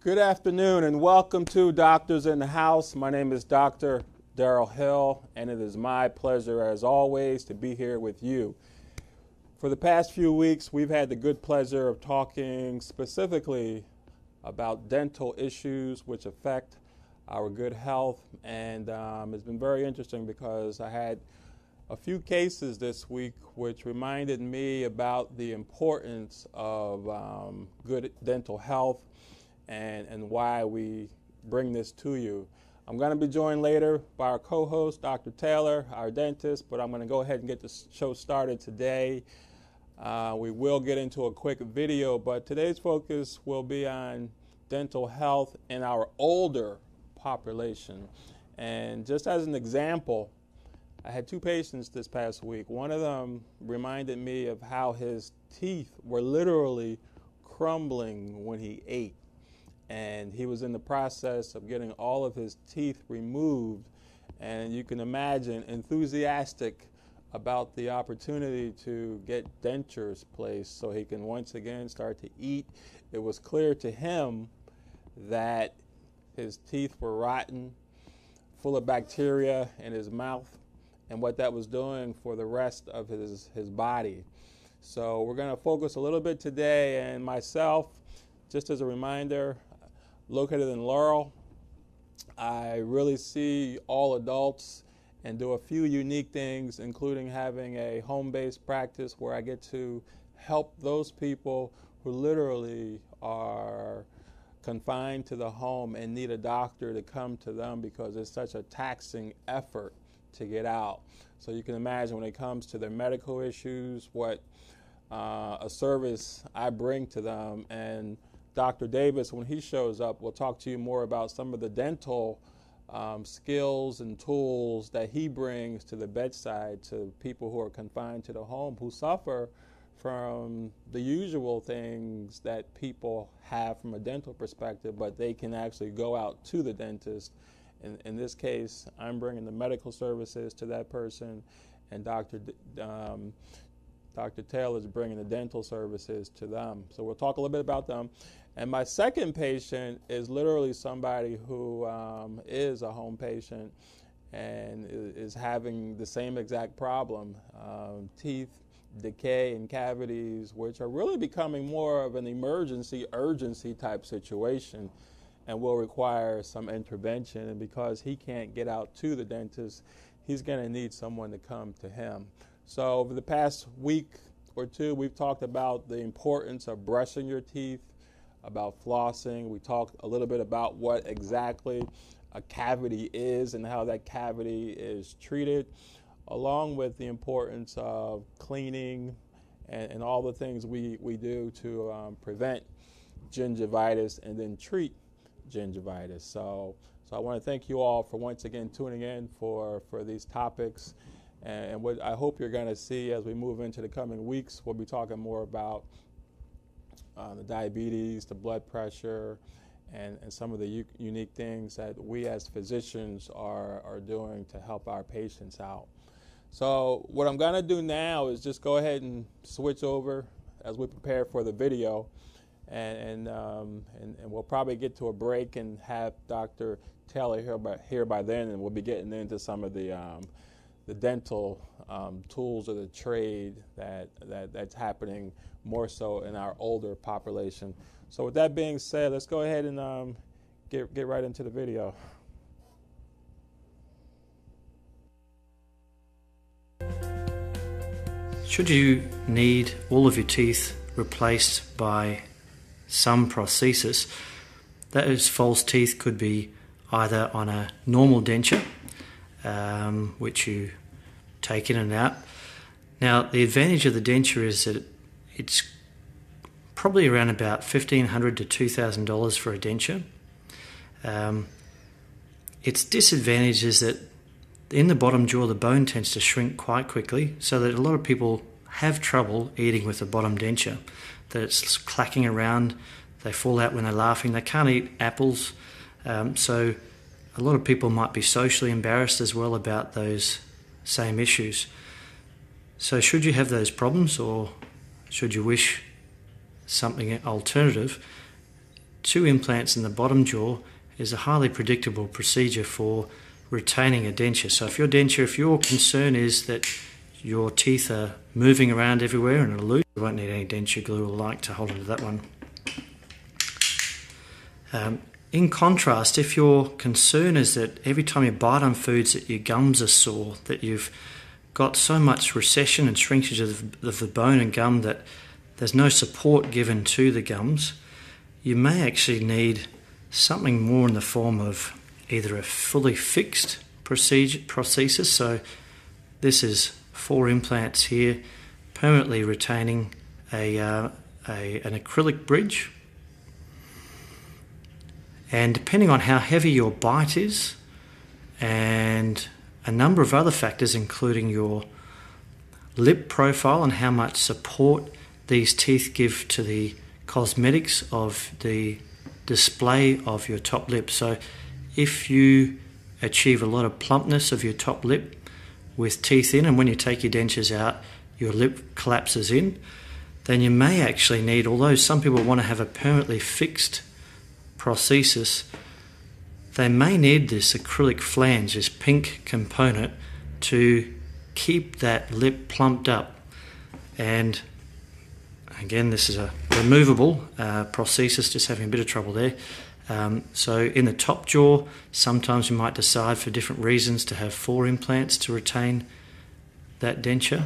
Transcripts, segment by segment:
Good afternoon and welcome to Doctors in the House. My name is Dr. Darrell Hill, and it is my pleasure, as always, to be here with you. For the past few weeks, we've had the good pleasure of talking specifically about dental issues which affect our good health, and it's been very interesting because I had a few cases this week which reminded me about the importance of good dental health and why we bring this to you. I'm going to be joined later by our co-host, Dr. Taylor, our dentist, but I'm going to go ahead and get the show started today. We will get into a quick video, but today's focus will be on dental health in our older population. And just as an example, I had two patients this past week. One of them reminded me of how his teeth were literally crumbling when he ate. And he was in the process of getting all of his teeth removed, and you can imagine enthusiastic about the opportunity to get dentures placed so he can once again start to eat. It was clear to him that his teeth were rotten, full of bacteria in his mouth, and what that was doing for the rest of his body. So we're going to focus a little bit today, and myself, just as a reminder, located in Laurel, I really see all adults and do a few unique things, including having a home-based practice where I get to help those people who literally are confined to the home and need a doctor to come to them because it's such a taxing effort to get out. So you can imagine when it comes to their medical issues, what a service I bring to them. And Dr. Davis, when he shows up, will talk to you more about some of the dental skills and tools that he brings to the bedside to people who are confined to the home who suffer from the usual things that people have from a dental perspective, but they can actually go out to the dentist. In this case, I'm bringing the medical services to that person, and Dr. Taylor is bringing the dental services to them. So we'll talk a little bit about them. And my second patient is literally somebody who is a home patient and is having the same exact problem, teeth decay and cavities, which are really becoming more of an emergency, urgency type situation and will require some intervention. And because he can't get out to the dentist, he's going to need someone to come to him. So over the past week or two, we've talked about the importance of brushing your teeth, about flossing. We talked a little bit about what exactly a cavity is and how that cavity is treated, along with the importance of cleaning and all the things we do to prevent gingivitis and then treat gingivitis. So I want to thank you all for once again tuning in for these topics. And what I hope you're going to see as we move into the coming weeks, we'll be talking more about the diabetes, the blood pressure, and some of the unique things that we as physicians are doing to help our patients out. So what I'm going to do now is just go ahead and switch over as we prepare for the video, and we'll probably get to a break and have Dr. Taylor here by then, and we'll be getting into some of the dental tools or the trade that's happening more so in our older population. So with that being said, let's go ahead and get right into the video. Should you need all of your teeth replaced by some prosthesis, those false teeth could be either on a normal denture, which you take in and out. Now, the advantage of the denture is that it's probably around about $1,500 to $2,000 for a denture. Its disadvantage is that in the bottom jaw, the bone tends to shrink quite quickly, so that a lot of people have trouble eating with the bottom denture, that it's clacking around, they fall out when they're laughing, they can't eat apples. So a lot of people might be socially embarrassed as well about those same issues. So should you have those problems, or should you wish something alternative, 2 implants in the bottom jaw is a highly predictable procedure for retaining a denture. So if your concern is that your teeth are moving around everywhere and are loose, you won't need any denture glue or like to hold onto that one. In contrast, if your concern is that every time you bite on foods that your gums are sore, that you've got so much recession and shrinkage of the bone and gum that there's no support given to the gums, you may actually need something more in the form of either a fully fixed prosthesis. So this is 4 implants here, permanently retaining an acrylic bridge. And depending on how heavy your bite is and a number of other factors, including your lip profile and how much support these teeth give to the cosmetics of the display of your top lip. So if you achieve a lot of plumpness of your top lip with teeth in, and when you take your dentures out your lip collapses in, then you may actually need, although some people want to have a permanently fixed prosthesis, they may need this acrylic flange, this pink component, to keep that lip plumped up. And again, this is a removable prosthesis, just having a bit of trouble there. So in the top jaw, sometimes you might decide for different reasons to have 4 implants to retain that denture.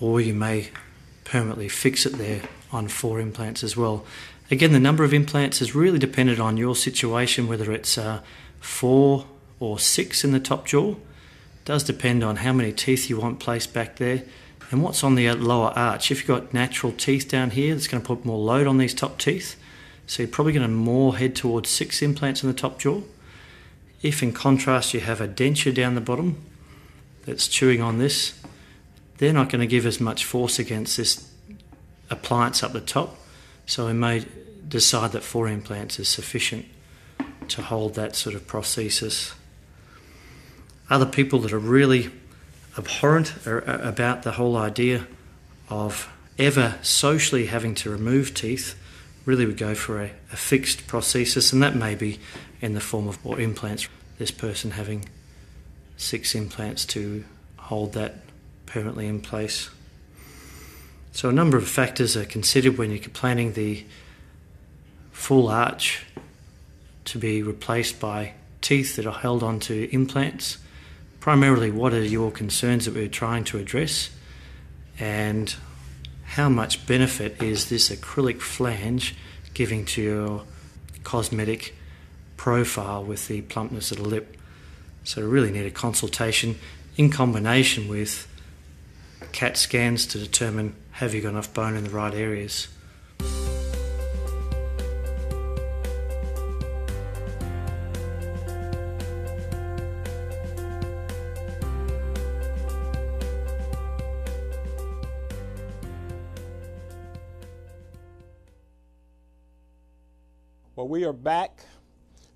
Or you may permanently fix it there on 4 implants as well. Again, the number of implants is really dependent on your situation, whether it's 4 or 6 in the top jaw. It does depend on how many teeth you want placed back there and what's on the lower arch. If you've got natural teeth down here, it's going to put more load on these top teeth. So you're probably going to more head towards 6 implants in the top jaw. If in contrast you have a denture down the bottom that's chewing on this, they're not going to give as much force against this appliance up the top. So we may decide that 4 implants is sufficient to hold that sort of prosthesis. Other people that are really abhorrent about the whole idea of ever socially having to remove teeth really would go for a fixed prosthesis, and that may be in the form of or implants. This person having 6 implants to hold that permanently in place. So a number of factors are considered when you're planning the full arch to be replaced by teeth that are held onto implants. Primarily, what are your concerns that we're trying to address, and how much benefit is this acrylic flange giving to your cosmetic profile with the plumpness of the lip. So we really need a consultation in combination with CAT scans to determine have you got enough bone in the right areas. Well, we are back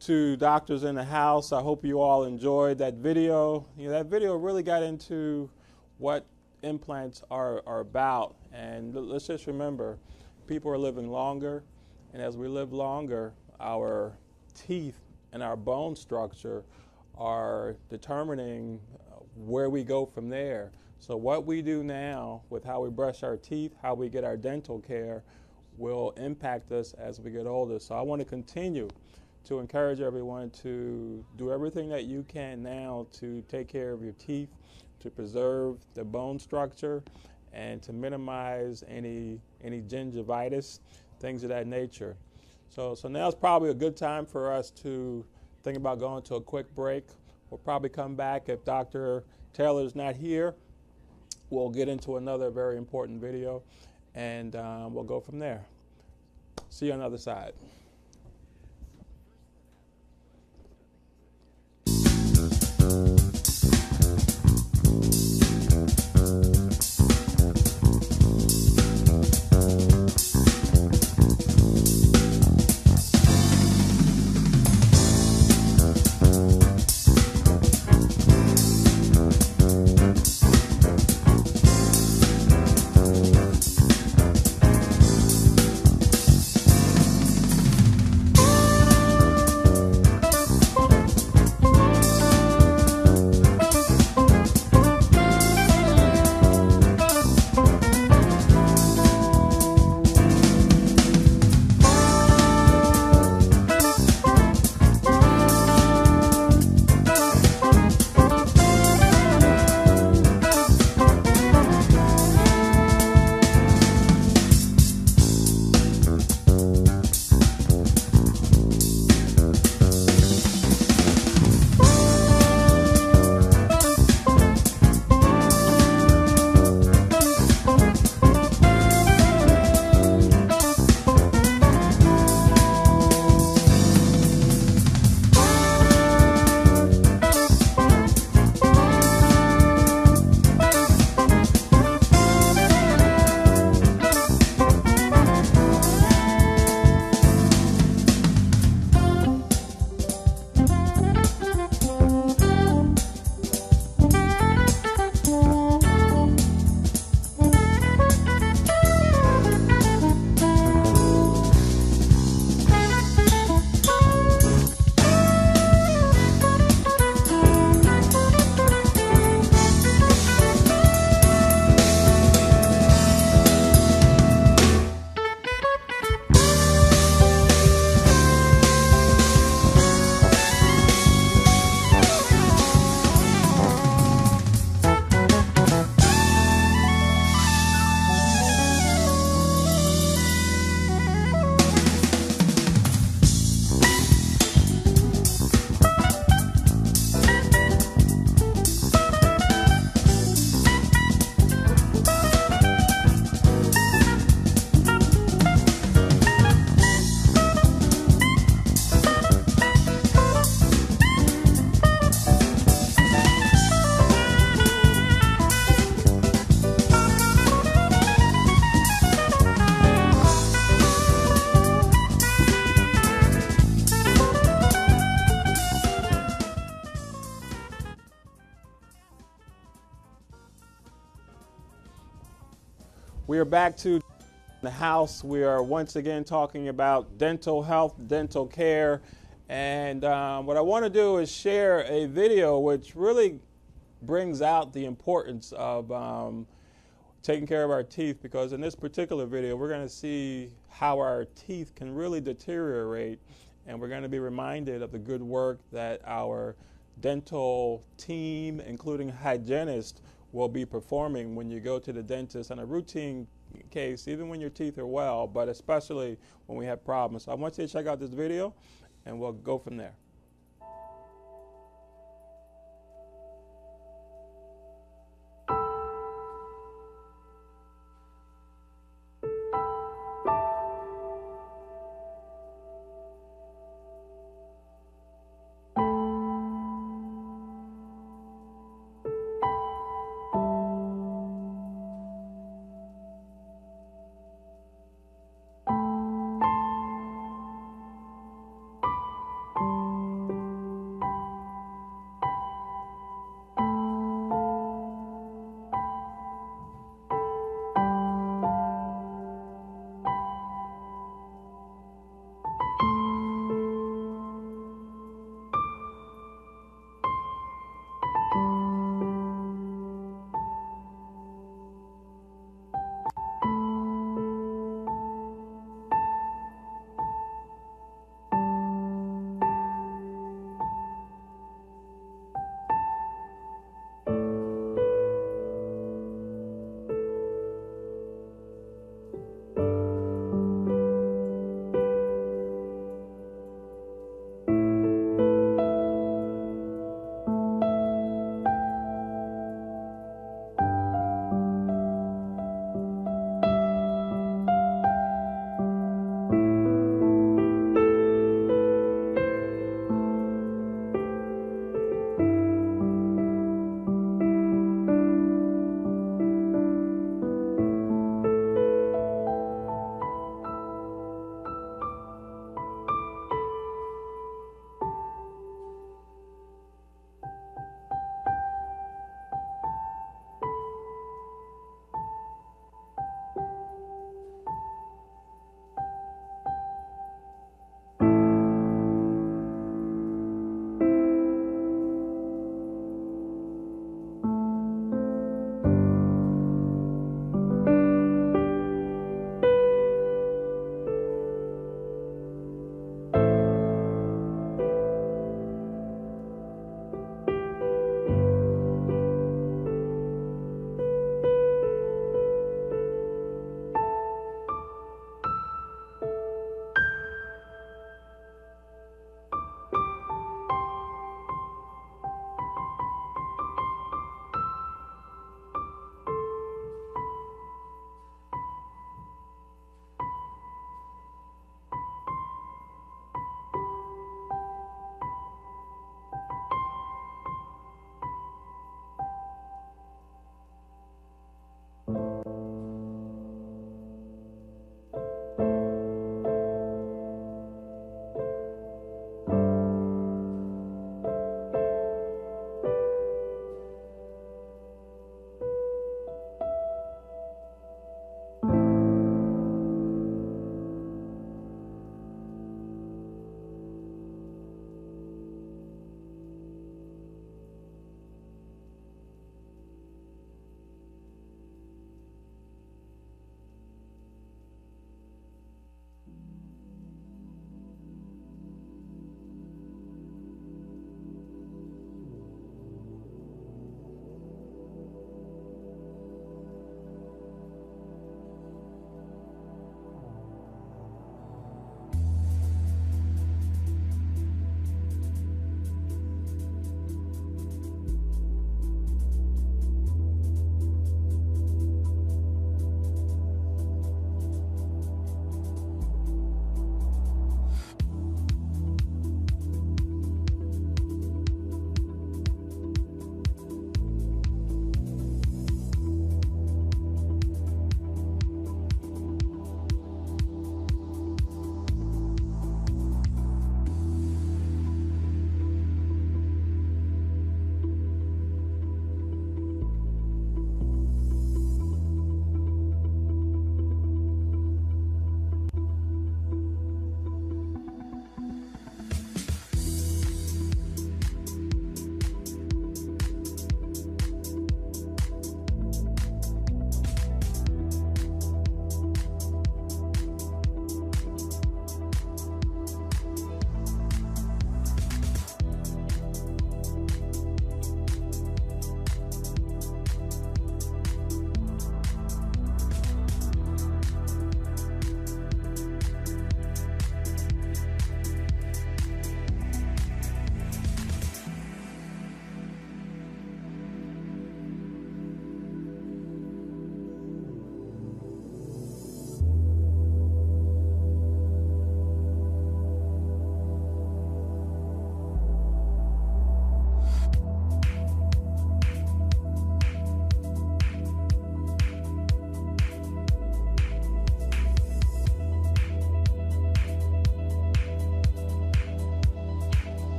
to Doctors in the House. I hope you all enjoyed that video. That video really got into what implants are about. And let's just remember, people are living longer. And as we live longer, our teeth and our bone structure are determining where we go from there. So what we do now with how we brush our teeth, how we get our dental care, will impact us as we get older. So I want to continue to encourage everyone to do everything that you can now to take care of your teeth, to preserve the bone structure, and to minimize any gingivitis, things of that nature. So now is probably a good time for us to think about going to a quick break. We'll probably come back if Dr. Taylor's not here. We'll get into another very important video, and we'll go from there. See you on the other side. We are back to the house. We are once again talking about dental health, dental care, and what I want to do is share a video which really brings out the importance of taking care of our teeth, because in this particular video we're going to see how our teeth can really deteriorate, and we're going to be reminded of the good work that our dental team, including hygienists, will be performing when you go to the dentist on a routine case, even when your teeth are well, but especially when we have problems. So I want you to check out this video and we'll go from there.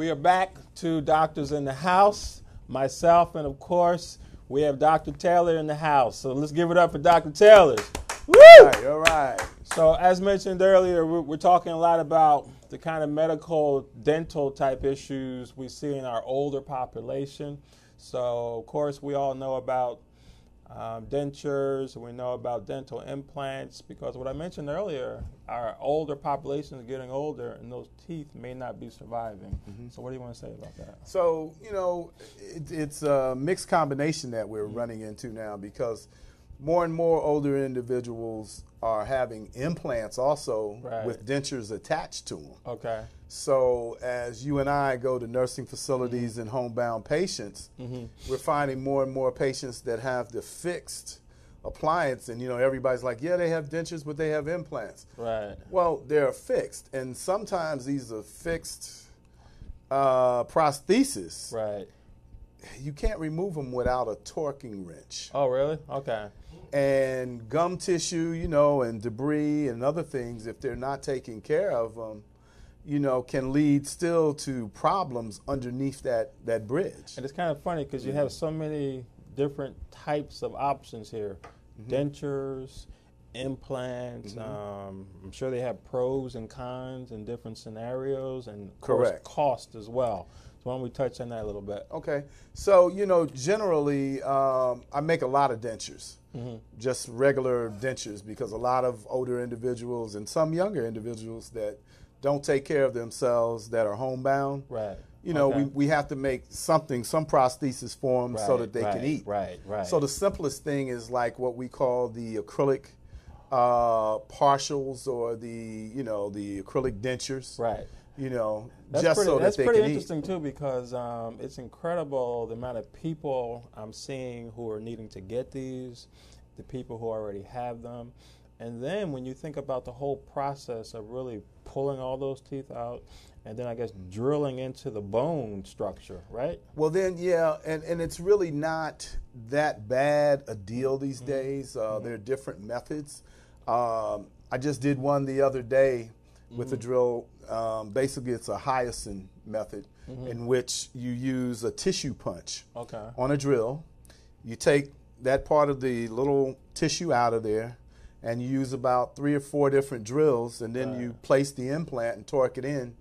We are back to Doctors in the House, myself, and of course, we have Dr. Taylor in the house. So let's give it up for Dr. Taylor. Woo! All right. So as mentioned earlier, we're talking a lot about the kind of medical, dental type issues we see in our older population. So of course, we all know about dentures, we know about dental implants, because what I mentioned earlier, our older population is getting older and those teeth may not be surviving. So what do you want to say about that? So, you know, it's a mixed combination that we're running into now, because more and more older individuals are having implants also with dentures attached to them. Okay. So as you and I go to nursing facilities and homebound patients, we're finding more and more patients that have the fixed appliance, and you know, everybody's like, yeah, they have dentures, but they have implants. Right. Well, they're fixed, and sometimes these are fixed prosthesis. Right. You can't remove them without a torquing wrench. Oh, really? Okay. And gum tissue, you know, and debris and other things, if they're not taken care of, you know, can lead still to problems underneath that bridge. And it's kind of funny because you have so many different types of options here. Dentures, implants, I'm sure they have pros and cons in different scenarios, and of course cost as well. So why don't we touch on that a little bit? Okay. So, you know, generally, I make a lot of dentures, just regular dentures, because a lot of older individuals and some younger individuals that don't take care of themselves, that are homebound, you know, we have to make some prosthesis for them so that they can eat. So the simplest thing is like what we call the acrylic partials, or the acrylic dentures. You know, that's just so that they can eat. That's pretty interesting too, because it's incredible the amount of people I'm seeing who are needing to get these, the people who already have them. And then when you think about the whole process of really pulling all those teeth out, and then I guess drilling into the bone structure, right? Well then, yeah, and it's really not that bad a deal these days. There are different methods. I just did one the other day with a drill. Basically, it's a hyacinth method in which you use a tissue punch on a drill. You take that part of the little tissue out of there, and you use about 3 or 4 different drills, and then you place the implant and torque it in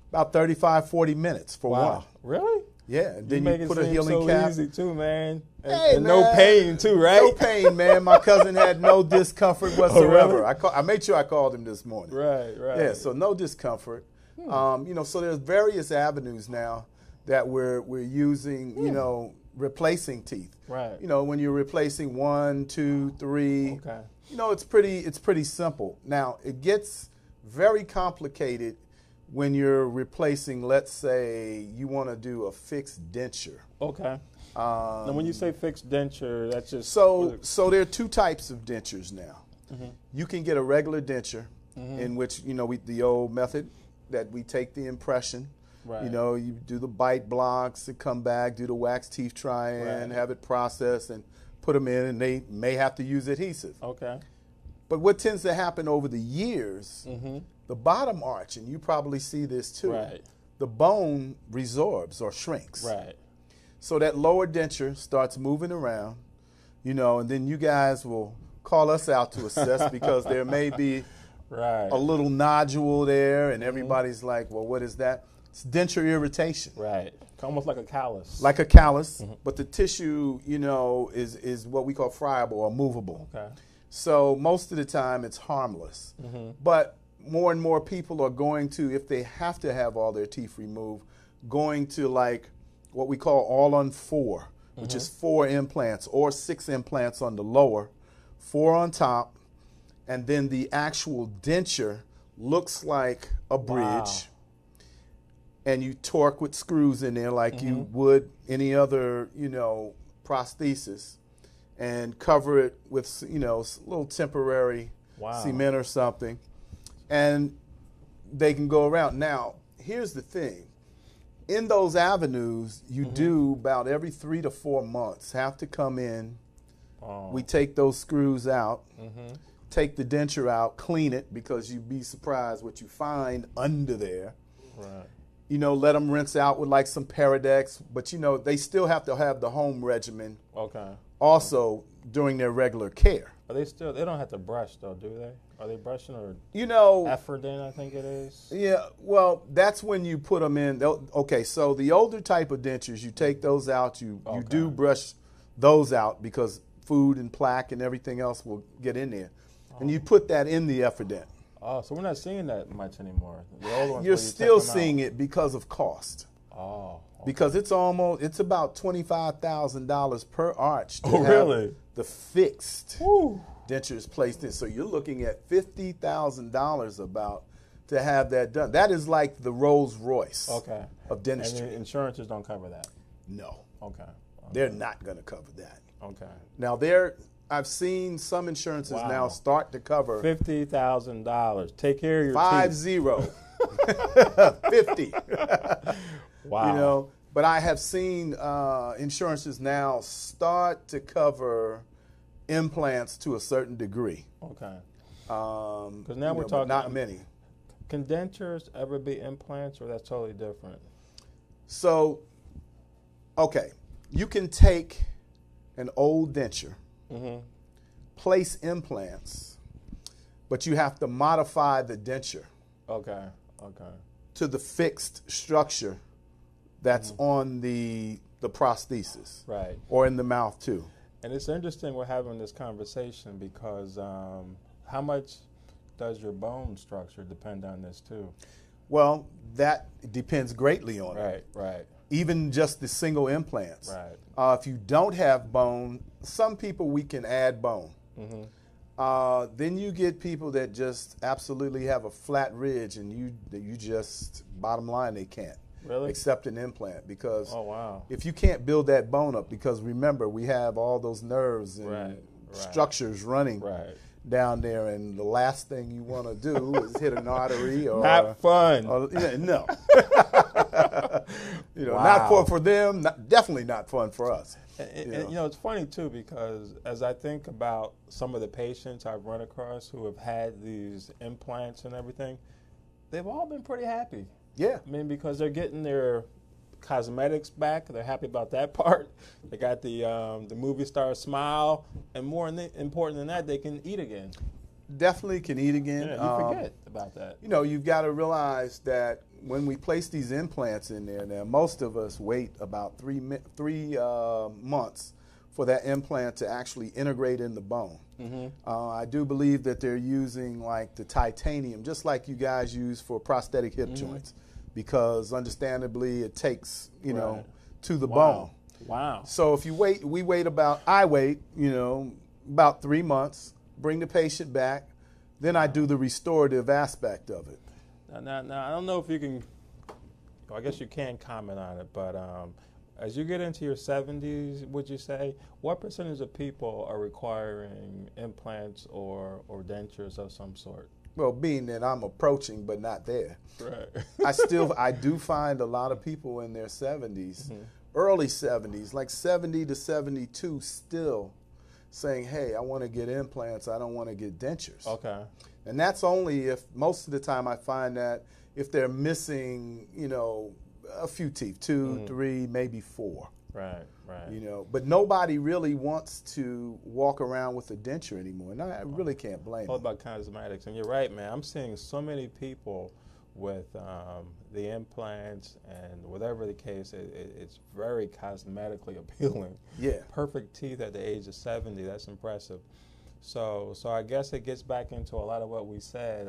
about 35, 40 minutes for one. Really? Yeah, and then you put a healing cap. Easy too, man. Hey, and man. No pain too, right? No pain, man. My cousin had no discomfort whatsoever. Oh, really? I made sure I called him this morning. Right. Yeah, so no discomfort. You know, so there's various avenues now that we're using, you know, replacing teeth. Right. You know, when you're replacing 1, 2, 3, you know, it's pretty simple. Now, it gets very complicated when you're replacing, let's say, you want to do a fixed denture. Okay. Now, when you say fixed denture, that's just... So there are 2 types of dentures now. You can get a regular denture, in which, you know, the old method that we take the impression. You know, you do the bite blocks and come back, do the wax teeth try in, have it processed, and put them in, and they may have to use adhesive. Okay. But what tends to happen over the years, the bottom arch, and you probably see this too, the bone resorbs or shrinks. So that lower denture starts moving around, you know, and then you guys will call us out to assess because there may be a little nodule there, and everybody's like, well, what is that? It's denture irritation. Almost like a callus. Like a callus, but the tissue, you know, is what we call friable or movable. So most of the time it's harmless. But more and more people are going to, if they have to have all their teeth removed, going to like what we call all on 4, which is 4 implants or 6 implants on the lower, 4 on top, and then the actual denture looks like a bridge. And you torque with screws in there like you would any other, you know, prosthesis, and cover it with, you know, a little temporary cement or something, and they can go around. Now, here's the thing. In those avenues, you do about every 3 to 4 months have to come in. We take those screws out, take the denture out, clean it, because you'd be surprised what you find under there. you know, let them rinse out with like some Paradex, but you know, they still have to have the home regimen. Okay. Also during their regular care. Are they still? They don't have to brush though, do they? Are they brushing or? You know, Efferdin, I think it is. Yeah. Well, that's when you put them in. Okay. So the older type of dentures, you take those out. You do brush those out because food and plaque and everything else will get in there, and you put that in the Efferdin. Oh, so we're not seeing that much anymore. The old ones You're still take them seeing out. it because of cost. Oh. Okay. Because it's about $25,000 per arch to have really? the fixed Woo. dentures placed in. So you're looking at $50,000 about to have that done. That is like the Rolls Royce of dentistry. And the insurances don't cover that? No. Okay. They're not going to cover that. Okay. Now I've seen some insurances now start to cover $50,000. Take care of your 50. Wow. You know, but I have seen insurances now start to cover implants to a certain degree. Okay. Because now we're talking not many. Can dentures ever be implants, or that's totally different? So, okay, you can take an old denture, place implants, but you have to modify the denture. Okay. Okay. To the fixed structure that's on the prosthesis. Right. Or in the mouth too. And it's interesting we're having this conversation because how much does your bone structure depend on this too? Well, that depends greatly on it. Right. Even just the single implants. Right. If you don't have bone, some people we can add bone. Then you get people that just absolutely have a flat ridge, and you just, bottom line, they can't accept an implant because if you can't build that bone up, because remember, we have all those nerves and structures running down there, and the last thing you want to do is hit an artery. Or not fun. No. Not for them, definitely not fun for us. And it's funny too, because as I think about some of the patients I've run across who have had these implants and everything, they've all been pretty happy. Yeah. I mean, because they're getting their cosmetics back. They're happy about that part. They got the movie star smile, and more important than that, they can eat again. Definitely can eat again. Yeah, you forget about that. You've got to realize that when we place these implants in there, now most of us wait about three months for that implant to actually integrate in the bone. I do believe that they're using like the titanium, just like you guys use for prosthetic hip joints, because understandably it takes to the bone. Wow. So if you wait, I wait about 3 months. Bring the patient back, then I do the restorative aspect of it. Now, I don't know if you can, I guess you can comment on it, but as you get into your 70s, would you say, what percentage of people are requiring implants or dentures of some sort? Well, being that I'm approaching but not there, right. I do find a lot of people in their 70s, early 70s, like 70 to 72 still saying, hey, I want to get implants, I don't want to get dentures. Okay. And that's only if, most of the time I find that if they're missing, a few teeth, 2, 3, maybe 4. Right. But nobody really wants to walk around with a denture anymore. And I really can't blame them. All about cosmetics. And you're right, man. I'm seeing so many people with the implants, and whatever the case, it's very cosmetically appealing. Yeah. Perfect teeth at the age of 70, that's impressive. So I guess it gets back into a lot of what we said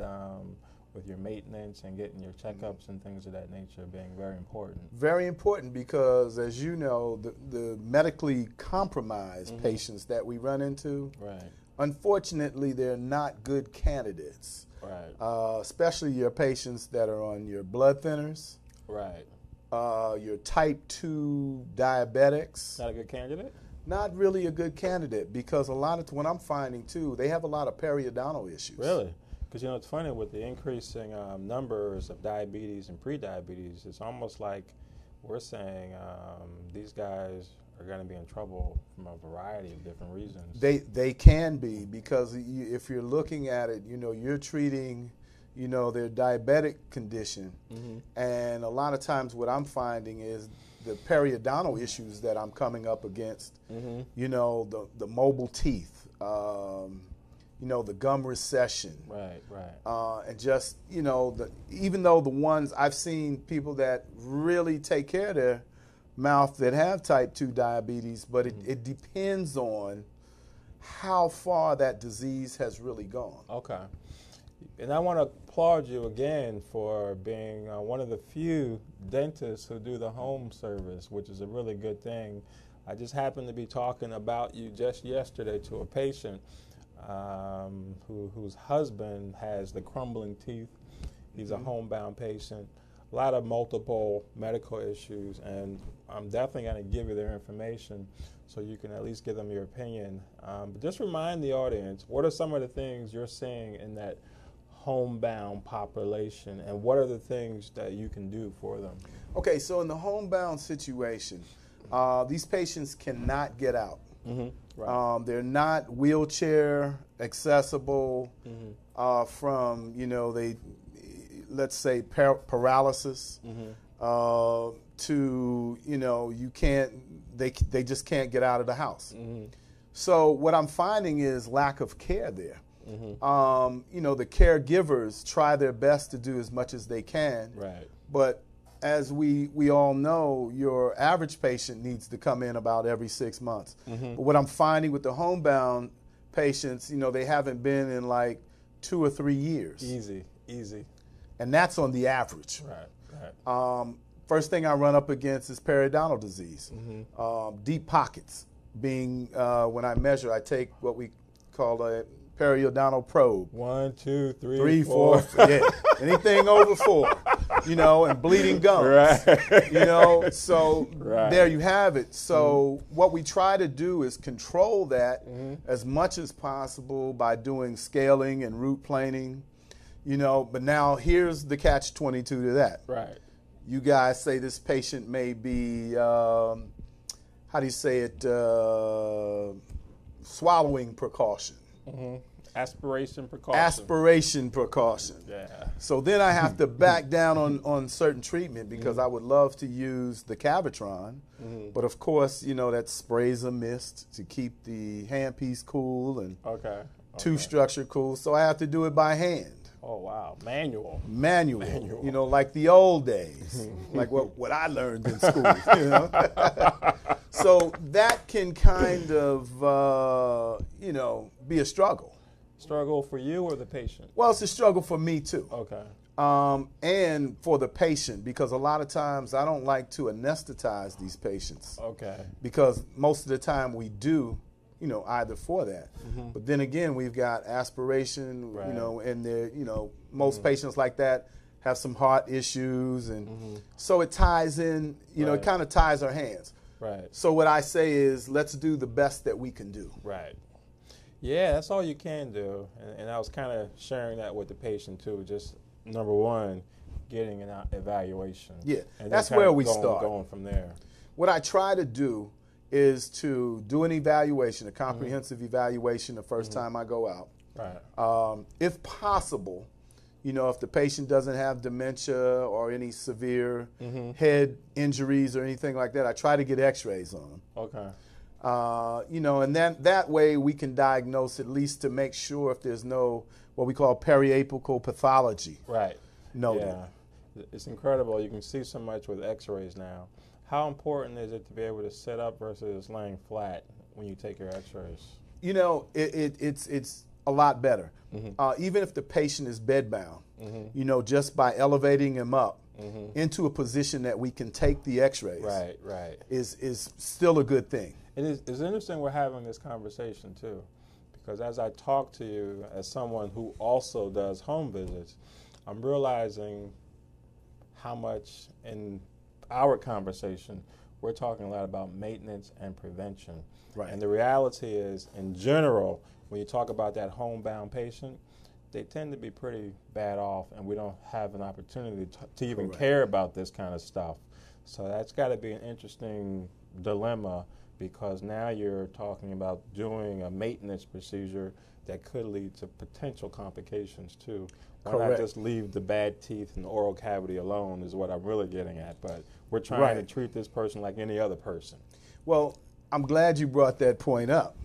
with your maintenance and getting your checkups and things of that nature being very important. Very important because, as you know, the medically compromised patients that we run into, unfortunately, they're not good candidates. Right. Especially your patients that are on your blood thinners. Right. Your type 2 diabetics. Not a good candidate? Not really a good candidate because a lot of what I'm finding too, they have a lot of periodontal issues. Really? Because it's funny with the increasing numbers of diabetes and pre-diabetes, it's almost like we're saying these guys are going to be in trouble from a variety of different reasons. They can be, because if you're looking at it, you're treating, you know, their diabetic condition. And a lot of times what I'm finding is the periodontal issues that I'm coming up against, you know, the mobile teeth, you know, the gum recession. And just, you know, even though the ones I've seen people that really take care of their mouth that have type 2 diabetes, but it depends on how far that disease has really gone. Okay. And I want to applaud you again for being one of the few dentists who do the home service, which is a really good thing. I just happened to be talking about you just yesterday to a patient whose husband has the crumbling teeth. He's a homebound patient, a lot of multiple medical issues, and I'm definitely going to give you their information so you can at least give them your opinion. But just remind the audience, what are some of the things you're seeing in that homebound population, and what are the things that you can do for them? Okay, so in the homebound situation, these patients cannot get out. They're not wheelchair accessible from, you know, let's say paralysis to, you know, they just can't get out of the house. So what I'm finding is lack of care there. You know, the caregivers try their best to do as much as they can, but as we all know, your average patient needs to come in about every 6 months. But what I'm finding with the homebound patients, you know, they haven't been in like 2 or 3 years. Easy. And that's on the average. First thing I run up against is periodontal disease. Deep pockets being, when I measure, I take what we call a periodontal probe. 1, 2, 3, 3, 4. 4. Yeah, anything over 4. You know, and bleeding gums. You know, so there you have it. So what we try to do is control that as much as possible by doing scaling and root planing. You know, but now here's the catch-22 to that. You guys say this patient may be, how do you say it, swallowing precaution. Aspiration precaution. Aspiration precaution. So then I have to back down on certain treatment because I would love to use the Cavitron, but of course, you know, that sprays a mist to keep the handpiece cool and tooth structure cool, so I have to do it by hand. Oh, wow. Manual. You know, like the old days, like what I learned in school, you know. So that can kind of, you know, be a struggle. Struggle for you or the patient? Well, it's a struggle for me, too. Okay. And for the patient, because a lot of times I don't like to anesthetize these patients. Okay. Because most of the time we do, you know, either for that. But then again, we've got aspiration, you know, and there, you know, most patients like that have some heart issues, and so it ties in, you know, it kind of ties our hands. So what I say is, let's do the best that we can do. Yeah, that's all you can do, and I was kind of sharing that with the patient too. Just number one, getting an evaluation. Yeah, and that's where we start. Going from there. What I try to do is to do an evaluation, a comprehensive evaluation the first time I go out. If possible, you know, if the patient doesn't have dementia or any severe head injuries or anything like that, I try to get x-rays on them. You know, and then that way we can diagnose at least to make sure if there's no what we call periapical pathology. Noted. It's incredible. You can see so much with x-rays now. How important is it to be able to sit up versus laying flat when you take your x-rays? You know, it's a lot better. Even if the patient is bedbound, you know, just by elevating him up into a position that we can take the x-rays is still a good thing. It's interesting we're having this conversation too, because as I talk to you as someone who also does home visits, I'm realizing how much in our conversation we're talking a lot about maintenance and prevention. And the reality is, in general, when you talk about that homebound patient, they tend to be pretty bad off, and we don't have an opportunity to even care about this kind of stuff. So that's got to be an interesting dilemma because now you're talking about doing a maintenance procedure that could lead to potential complications too. Why not just leave the bad teeth in the oral cavity alone is what I'm really getting at. But we're trying to treat this person like any other person. Well, I'm glad you brought that point up,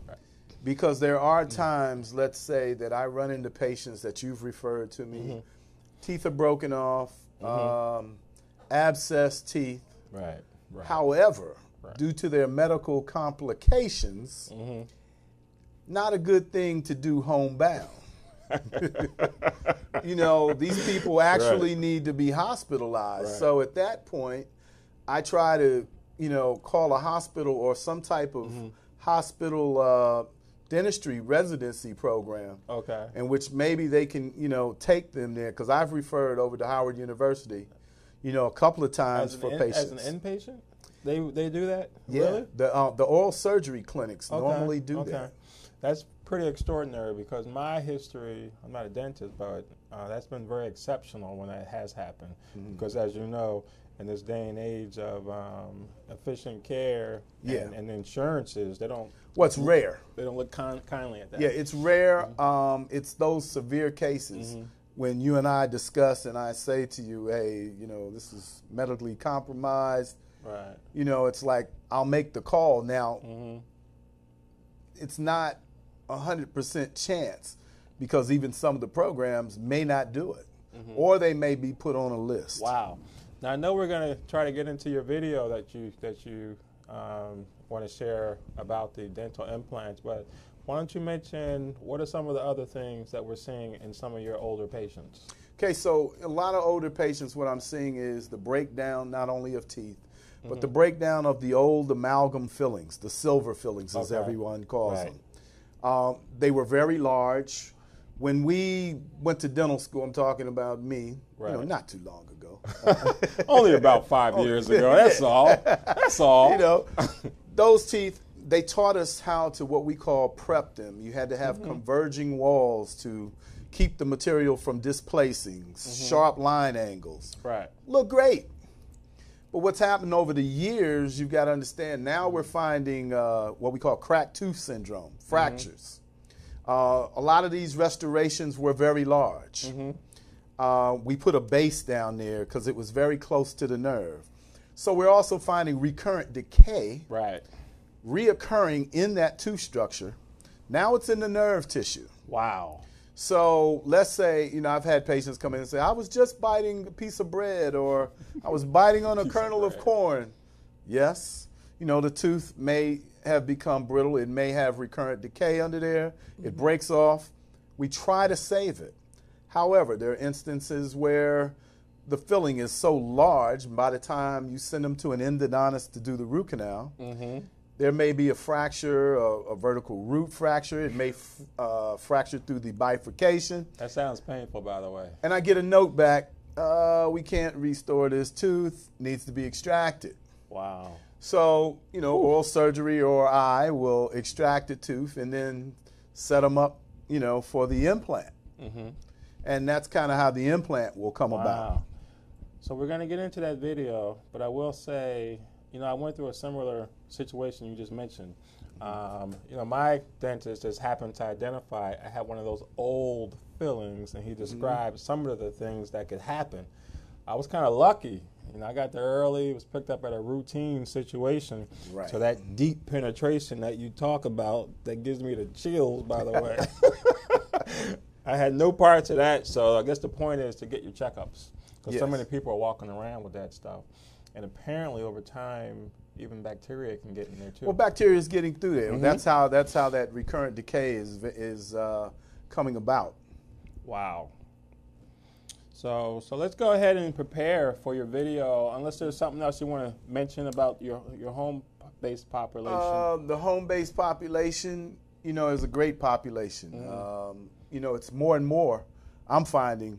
because there are times, let's say, that I run into patients that you've referred to me. Teeth are broken off, abscessed teeth. However, due to their medical complications, not a good thing to do homebound. You know, these people actually need to be hospitalized. So at that point, I try to, you know, call a hospital or some type of hospital dentistry residency program, in which maybe they can, you know, take them there, because I've referred over to Howard University, you know, a couple of times for patients. As an inpatient? They do that? Yeah. Really? The oral surgery clinics normally do that. That's pretty extraordinary, because my history, I'm not a dentist, but that's been very exceptional when that has happened. Because as you know, in this day and age of efficient care and insurances, they don't. What's rare? They don't look kindly at that. Yeah, it's rare. It's those severe cases when you and I discuss and I say to you, hey, you know, this is medically compromised. You know, it's like, I'll make the call. Now, it's not 100% chance, because even some of the programs may not do it, or they may be put on a list. Wow. Now, I know we're going to try to get into your video that you want to share about the dental implants, but why don't you mention what are some of the other things that we're seeing in some of your older patients? Okay, so a lot of older patients, what I'm seeing is the breakdown not only of teeth, but the breakdown of the old amalgam fillings, the silver fillings as everyone calls them. They were very large. When we went to dental school, I'm talking about me, you know, not too long ago. Only about 5 years ago, that's all. That's all. You know, those teeth, they taught us how to what we call prep them. You had to have converging walls to keep the material from displacing, sharp line angles. Look great. But what's happened over the years, you've got to understand, now we're finding what we call cracked tooth syndrome, fractures. A lot of these restorations were very large. We put a base down there because it was very close to the nerve. So we're also finding recurrent decay reoccurring in that tooth structure. Now it's in the nerve tissue. Wow. So let's say, you know, I've had patients come in and say, I was just biting a piece of bread, or I was biting on a kernel of corn. Yes, you know, the tooth may have become brittle. It may have recurrent decay under there. It breaks off. We try to save it. However, there are instances where the filling is so large, and by the time you send them to an endodontist to do the root canal, there may be a fracture, a vertical root fracture. It may fracture through the bifurcation. That sounds painful, by the way. And I get a note back, we can't restore this tooth, needs to be extracted. Wow. So, you know, oral surgery or I will extract the tooth and then set them up, you know, for the implant. And that's kind of how the implant will come about. So we're going to get into that video, but I will say, you know, I went through a similar situation you just mentioned. You know, my dentist just happened to identify I had one of those old fillings, and he described some of the things that could happen. I was kind of lucky. You know, I got there early. It was picked up at a routine situation. So that deep penetration that you talk about, that gives me the chills, by the way. I had no part to that, so I guess the point is to get your checkups, because so many people are walking around with that stuff. And apparently, over time, even bacteria can get in there too. Well, bacteria is getting through there. That's how that recurrent decay is coming about. Wow. So let's go ahead and prepare for your video. Unless there's something else you want to mention about your home-based population. The home-based population, you know, is a great population. You know, it's more and more I'm finding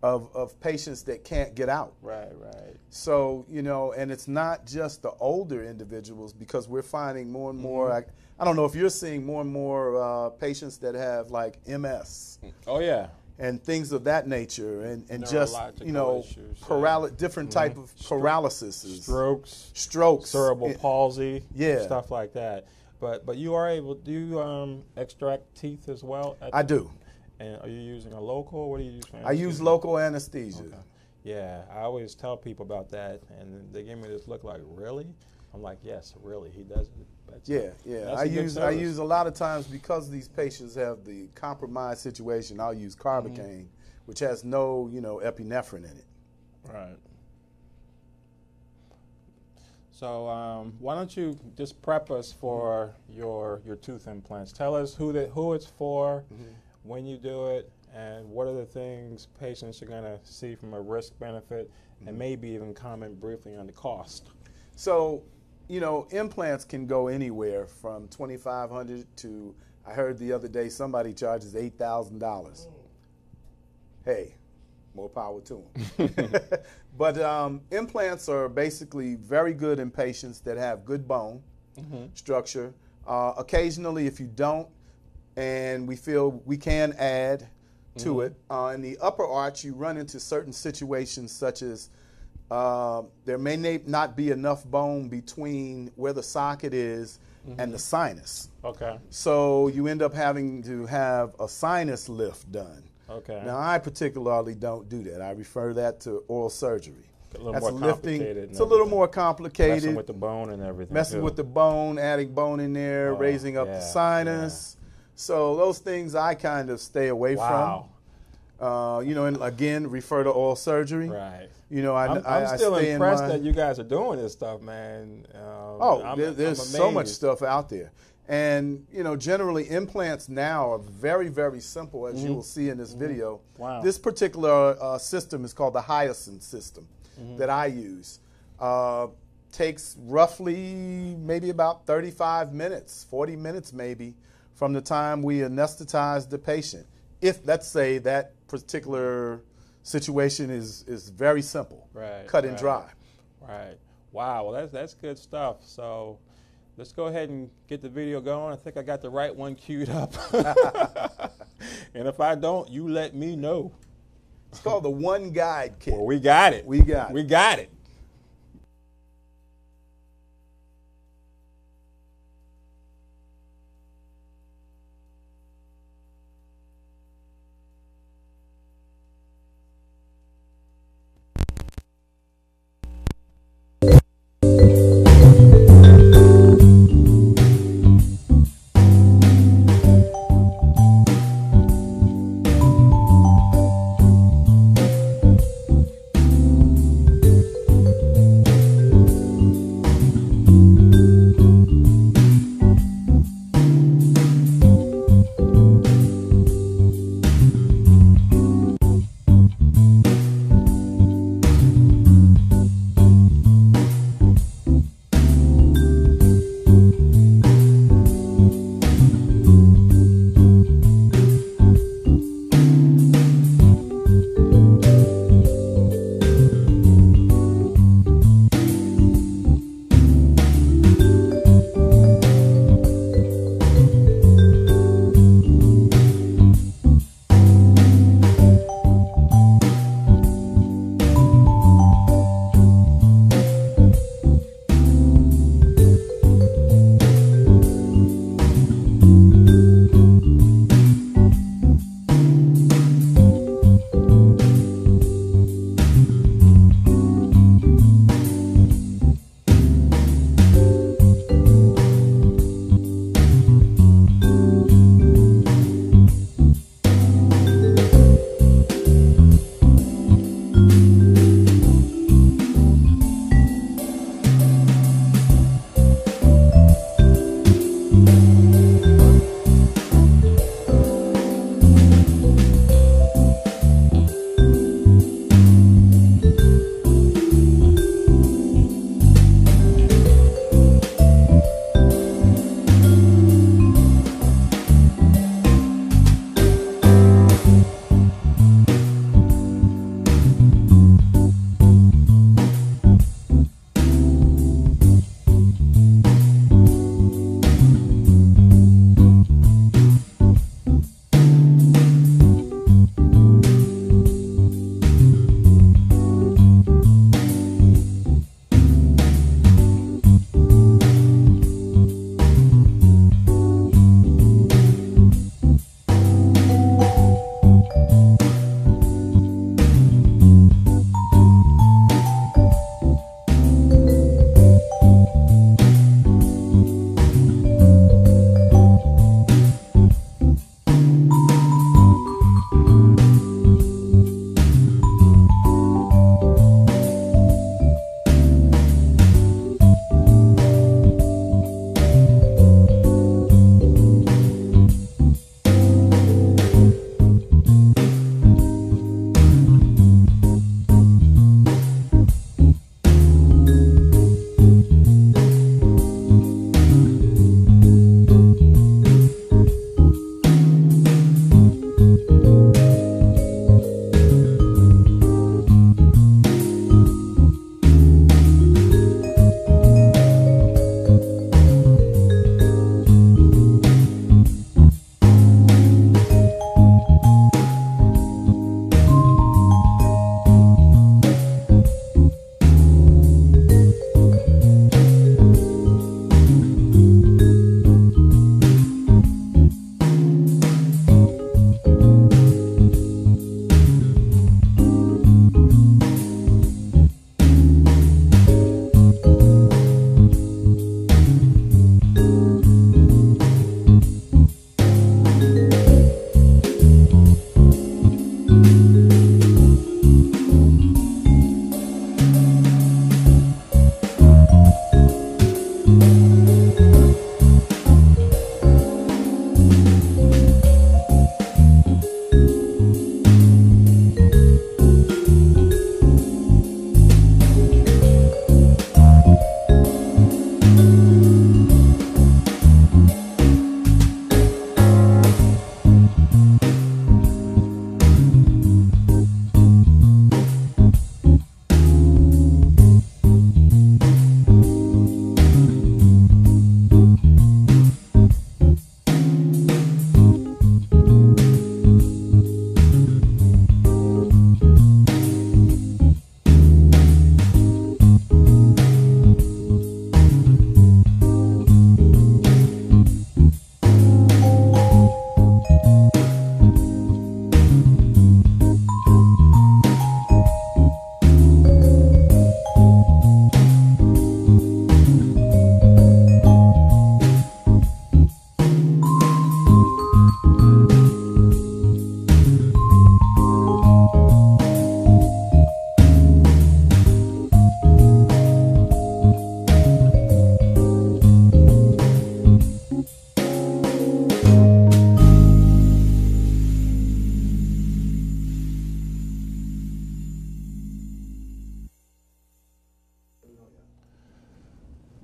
of patients that can't get out. So, you know, and it's not just the older individuals, because we're finding more and more, I don't know if you're seeing more and more patients that have like MS. Oh, yeah. and things of that nature, and just, you know, issues, different type of paralysis, strokes, cerebral palsy, yeah, stuff like that. But you are able, do you extract teeth as well? I do. And are you using a local? What do you use for anesthesia? I use local anesthesia. Okay. Yeah, I always tell people about that, and they give me this look like, really? I'm like, yes, really, he does it. But yeah. I use a lot of times, because these patients have the compromised situation, I'll use carbocaine, which has no, you know, epinephrine in it. Right. So why don't you just prep us for your tooth implants? Tell us who it's for, when you do it, and what are the things patients are going to see from a risk benefit, and maybe even comment briefly on the cost. So, you know, implants can go anywhere from $2,500 to, I heard the other day somebody charges $8,000. Hey, more power to them. But implants are basically very good in patients that have good bone structure. Occasionally, if you don't, and we feel we can add to it, in the upper arch, you run into certain situations such as there may not be enough bone between where the socket is and the sinus. Okay. So you end up having to have a sinus lift done. Okay. Now, I particularly don't do that. I refer that to oral surgery. A little more complicated. It's a little more complicated. Messing with the bone and everything. Messing with the bone, adding bone in there, raising up the sinus. Yeah. So those things I kind of stay away from. You know, and again, refer to oral surgery. Right. You know, I'm still impressed that you guys are doing this stuff, man. There's so much stuff out there. And, you know, generally implants now are very, very simple, as you will see in this video. Wow. This particular system is called the Hyacinth system that I use. Takes roughly maybe about 35 minutes, 40 minutes maybe, from the time we anesthetize the patient. If, let's say, that particular situation is very simple, cut and dry. Right. Wow. Well, that's good stuff. So let's go ahead and get the video going. I think I got the right one queued up. And if I don't, you let me know. It's called the One Guide Kit. Well, we got it. We got it. We got it.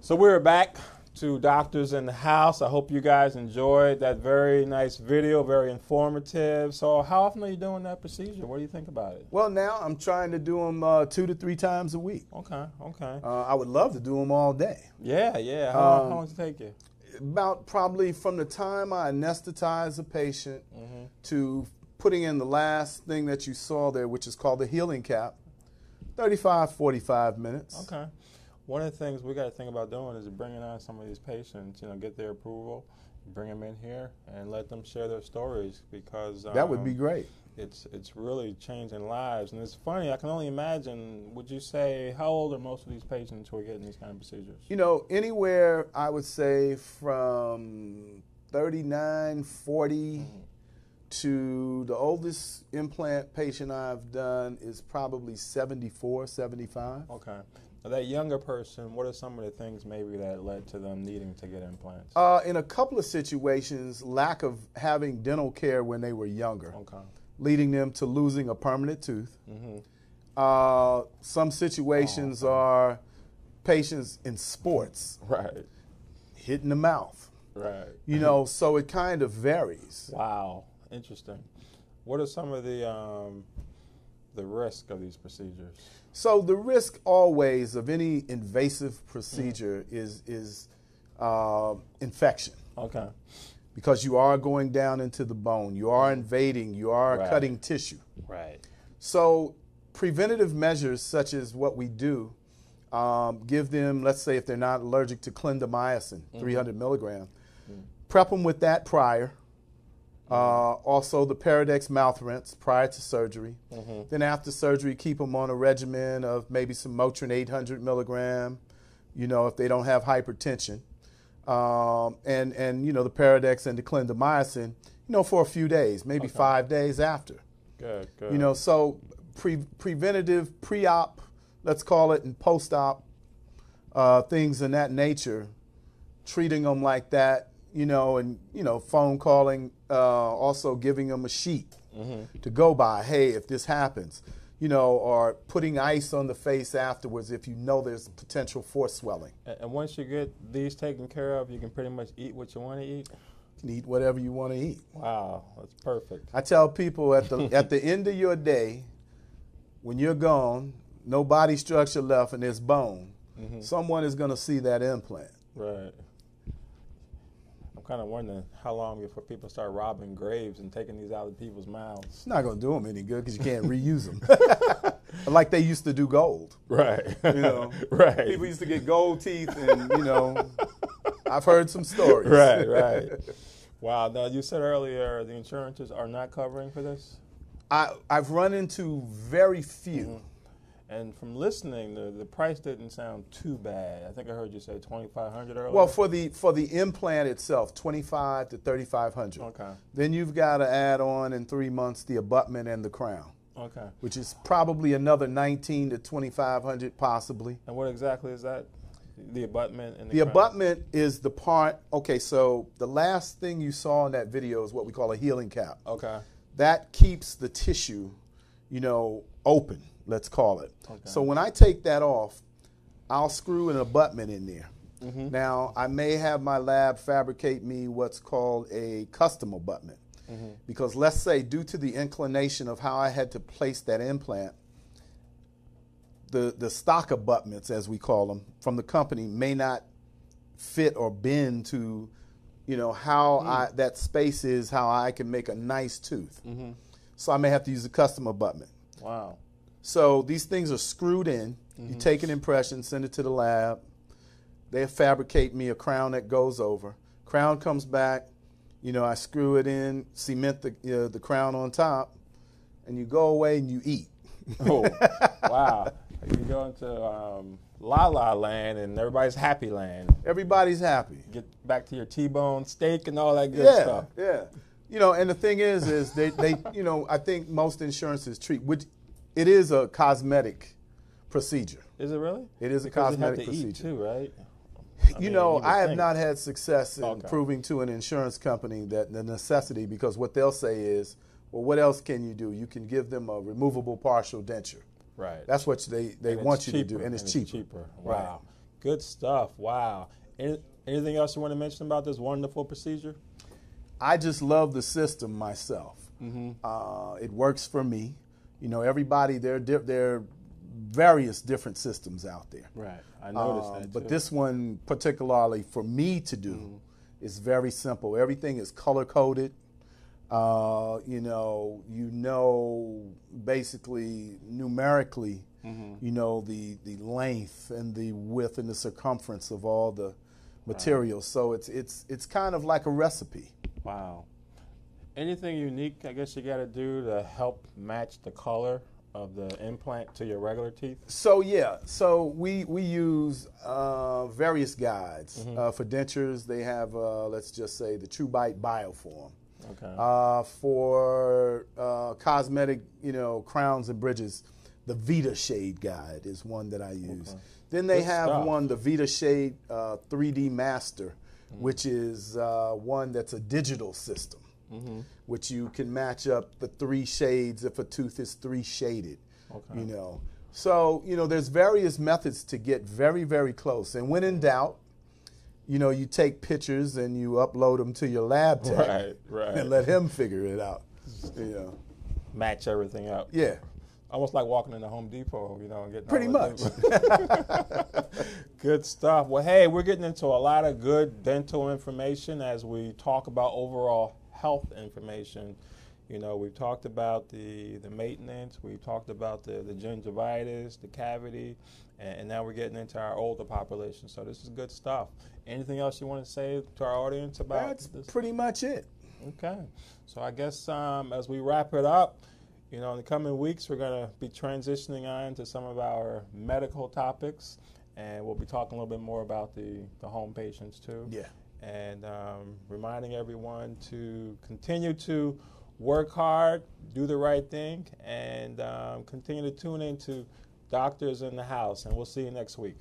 So we're back to Doctors in the House. I hope you guys enjoyed that very nice video, very informative. So how often are you doing that procedure? What do you think about it? Well, now I'm trying to do them 2 to 3 times a week. Okay, okay. I would love to do them all day. Yeah, yeah. How long does it take you? About probably from the time I anesthetize a patient to putting in the last thing that you saw there, which is called the healing cap, 35, 45 minutes. Okay. One of the things we got to think about doing is bringing on some of these patients, get their approval, bring them in here, and let them share their stories, because that would be great. It's really changing lives. And it's funny, I can only imagine, would you say, how old are most of these patients who are getting these kind of procedures? Anywhere, I would say, from 39, 40 to the oldest implant patient I've done is probably 74, 75. Okay. Now, that younger person, what are some of the things maybe that led to them needing to get implants? In a couple of situations, lack of having dental care when they were younger, leading them to losing a permanent tooth. Some situations are patients in sports, hitting the mouth. So it kind of varies. Wow, interesting. What are some of the risk of these procedures? So the risk always of any invasive procedure is infection. Okay. Because you are going down into the bone, you are invading, you are cutting tissue. Right. So preventative measures such as what we do, give them, let's say if they're not allergic to clindamycin, 300 milligram, prep them with that prior. Also the Paradex mouth rinse prior to surgery. Then after surgery, keep them on a regimen of maybe some Motrin 800 milligram, if they don't have hypertension. And the Paradex and the clindamycin, for a few days, maybe 5 days after. Good, good. So preventative, pre-op, let's call it, and post-op things in that nature, treating them like that, and, phone calling, also giving them a sheet to go by. Hey, if this happens, or putting ice on the face afterwards if there's potential for swelling. And once you get these taken care of, you can pretty much eat what you want to eat? You can eat whatever you want to eat. Wow, that's perfect. I tell people at the end of your day, when you're gone, no body structure left and there's bone, someone is going to see that implant. Right. I'm kind of wondering how long before people start robbing graves and taking these out of people's mouths. It's not going to do them any good because you can't reuse them. Like they used to do gold. Right. Right. People used to get gold teeth and, I've heard some stories. Right. Wow. Now, you said earlier the insurances are not covering for this? I've run into very few. And from listening, the price didn't sound too bad. I think I heard you say $2,500 earlier. Well, for the implant itself, $2,500 to $3,500. Okay. Then you've got to add on in 3 months the abutment and the crown. Okay. Which is probably another $1,900 to $2,500 possibly. And what exactly is that? The abutment and the abutment is the part. Okay, so the last thing you saw in that video is what we call a healing cap. Okay. That keeps the tissue, open. Let's call it. Okay. So when I take that off, I'll screw an abutment in there. Now, I may have my lab fabricate me what's called a custom abutment. Because let's say due to the inclination of how I had to place that implant, the stock abutments, as we call them, from the company may not fit or bend to, how that space is, how I can make a nice tooth. So I may have to use a custom abutment. Wow. So these things are screwed in. You take an impression, send it to the lab. They fabricate me a crown that goes over. Crown comes back. I screw it in, cement the crown on top, and you go away and you eat. Oh, wow. You go into La La Land and everybody's happy land. Everybody's happy. Get back to your T-bone steak and all that good stuff. Yeah. And the thing is they I think most insurances treat, which it is a cosmetic procedure. Is it really? It is because a cosmetic you have to procedure. Eat too, right? I have not had success in proving to an insurance company that the necessity, because what they'll say is, well, what else can you do? You can give them a removable partial denture. Right. That's what they want you to do, and it's cheaper. Wow. Right. Good stuff. Wow. Anything else you want to mention about this wonderful procedure? I just love the system myself. It works for me. You know, everybody, there are various different systems out there. Right. I noticed that too. But this one, particularly for me to do, is very simple. Everything is color-coded. You know, basically numerically, you know, the length and the width and the circumference of all the materials. So it's kind of like a recipe. Wow. Anything unique, I guess, you got to do to help match the color of the implant to your regular teeth? So yeah, so we use various guides for dentures. They have let's just say the True Bite Bioform. Okay. For cosmetic, you know, crowns and bridges, the Vita Shade guide is one that I use. Okay. Then they Good have stuff. one, the Vita Shade 3D Master, which is one that's a digital system, which you can match up the 3 shades if a tooth is 3 shaded. Okay. You know, so you know, there's various methods to get very, very close. And when in doubt, you know, you take pictures and you upload them to your lab tech, Right. and let him figure it out. You know, Match everything up. yeah, Almost like walking into Home Depot, you know, and getting pretty all much. the Good stuff. Well, hey, we're getting into a lot of good dental information as we talk about overall health information. You know, we've talked about the maintenance, we've talked about the gingivitis, the cavity, and now we're getting into our older population. So this is good stuff. Anything else you want to say to our audience about That's this? pretty much it. Okay. So I guess as we wrap it up, you know, in the coming weeks, we're going to be transitioning on to some of our medical topics, and we'll be talking a little bit more about the home patients too. Yeah. And reminding everyone to continue to work hard, do the right thing, and continue to tune into Doctors in the House. And we'll see you next week.